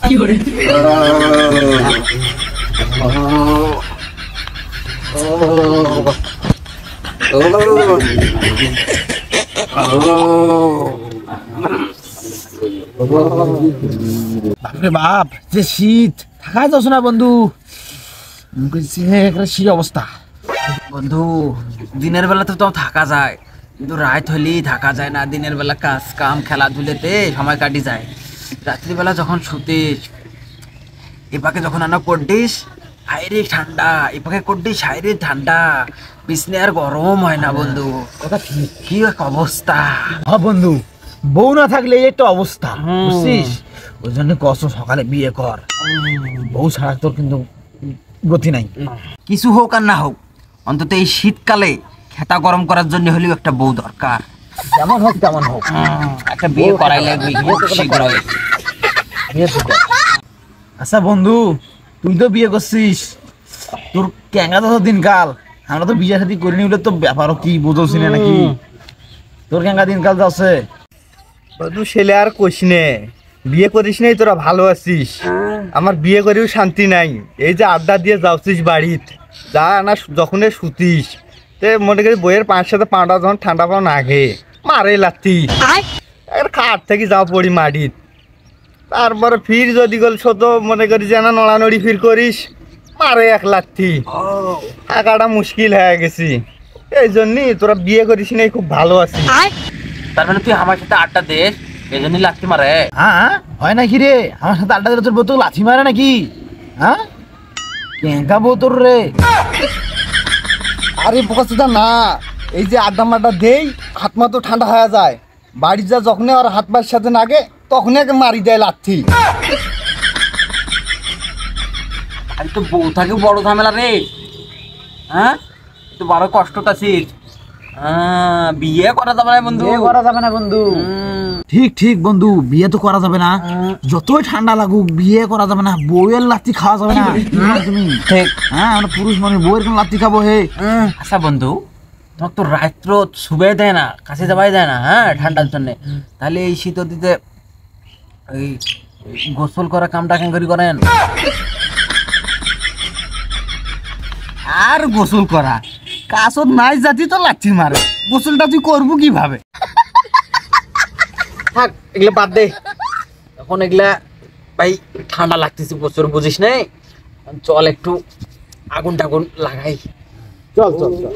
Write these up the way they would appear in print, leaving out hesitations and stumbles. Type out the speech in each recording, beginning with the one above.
কি করে বাপরে বাপ, যে শীত, থাকা যাচ্ছে না বন্ধু। শীত অবস্থা বন্ধু। দিনের বেলা তো থাকা যায়, কিন্তু রাত হলেই থাকা যায় না। দিনের বেলা কাজ কাম খেলাধুলেতে সময় কাটি যায়। রাত্রিবেলা যখন শুতিস, এপাকে যখন আনা করডিস হাইরে ঠান্ডা, এপাকে করডিস হাইরে ঠান্ডা, বিছনে আর গরম হয় না বন্ধু। কি এক অবস্থা। হ্যাঁ বন্ধু, বউ না থাকলে এই একটা অবস্থা, বুঝছিস? ওই জন্য কষ্ট, সকালে বিয়ে কর। বউ ছাড়া তোর কিন্তু গতি নাই। কিছু হোক আর না হোক, অন্তত এই শীতকালে খেতা গরম করার জন্য হলেও একটা বউ দরকার। যেমন হোক তেমন হোক, একটা বিয়ে করাই লাগবে শীঘ্রই। আচ্ছা বন্ধু, তুই তো বিয়ে করছিস, তোর ক্যাঙ্গা তো দিনকাল। আমরা তো বিয়ে শাদী করিনি বলে তো ব্যাপারও কি বুঝছি না নাকি? তোর ক্যাঙ্গা দিনকাল যাচ্ছে। বন্ধু ছেলে আর কইস নে, বিয়ে করিস নাই, তোরা ভালো আছিস। আমার বিয়ে করেও শান্তি নাই। এই যে আড্ডা দিয়ে যাচ্ছিস বাড়িত, যা না যখনই শুতিস, তে মনে করি বইয়ের পাঁচ সাথে পাঁটা যখন ঠান্ডা পাও না ঘে মারে লাথি, খাট থেকে যাও পড়ি মাটিত। তারপরে ফির যদি গল ছোট মনে করি যে না নড়ানড়ি ফির করিস, মারে এক লাথি। থাকাটা মুশকিল হয়ে গেছি। এই জন্যই তোরা বিয়ে করিস নাই, খুব ভালো আছিস। তার মানে তুই আমার সাথে আড্ডা দে, এই জন্যই লাগতে মারে? হ্যাঁ, হয় নাকি রে? আমার সাথে আড্ডা দিলে তোর বউ তো লাথি মারে নাকি? হ্যাঁ, ক্যাঙ্গা বউ তোর রে। আরে বোকাচোদা না, এই যে আড্ডা মাড্ডা দেই, হাত মা তো ঠান্ডা হয়ে যায়। বাড়ি যা যখনই আর হাত পায়ের সাথে নাগে, তখনই আগে মারি দেয় লাথি। আরে তো বউ থাকে বড় ঝামেলা রে। হ্যাঁ, তো বড় কষ্ট আছিস। বিয়ে করা যাবে না বন্ধু, বিয়ে করা যাবে না বন্ধু। ঠিক ঠিক বন্ধু, বিয়ে তো করা যাবে না। যতই ঠান্ডা লাগুক বিয়ে করা যাবে না। বউয়ের লাত্তি খাওয়া যাবে না। তুমি ঠিক। হ্যাঁ, আমরা পুরুষ মানুষ বউয়ের কোন লাত্তি খাবো? হে আচ্ছা বন্ধু, তোমার তো রাত্র শুবে দেয় না, কাছে যাবাই দেয় না, হ্যাঁ, ঠান্ডার জন্য। তাহলে এই শীত দিতে ওই গোসল করা কামটা কেন করেন? আর গোসল করা কাছত নাই জাতি তো লাথি মারে, গোসলটা তুই করবো কিভাবে? থাক, এগুলো বাদ দে এখন। এগুলা ভাই ঠান্ডা লাগতেছে প্রচুর, বুঝিস নাই? চল একটু আগুন টাগুন লাগাই। চল চল চল।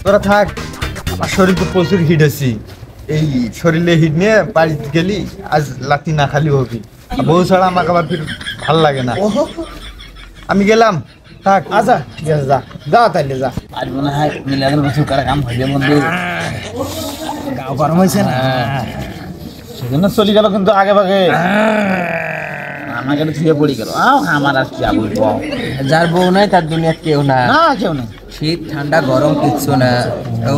তোরা থাক, আমার শরীর তো প্রচুর হিট আছি। এই শরীরে হিট নিয়ে বাড়িতে গেলি আজ লাথি না খালি হবি। বউ ছাড়া আমাকে আবার ফির ভাল লাগে না। আমি গেলাম, থাক। আচ্ছা ঠিক আছে, যা যা তাইলে যা। আজ মনে হয় মিলাদের বছর করা কাম হইবে বন্ধু। গাও গরম হয়েছে না, সেজন্য চলে গেল। কিন্তু আগে ভাগে আমাকে ধুয়ে পড়ে গেল। আমার আর কি বলবো, যার বউ নাই তার দুনিয়া কেউ না। না কেউ নেই। শীত ঠান্ডা গরম কিচ্ছু না। ও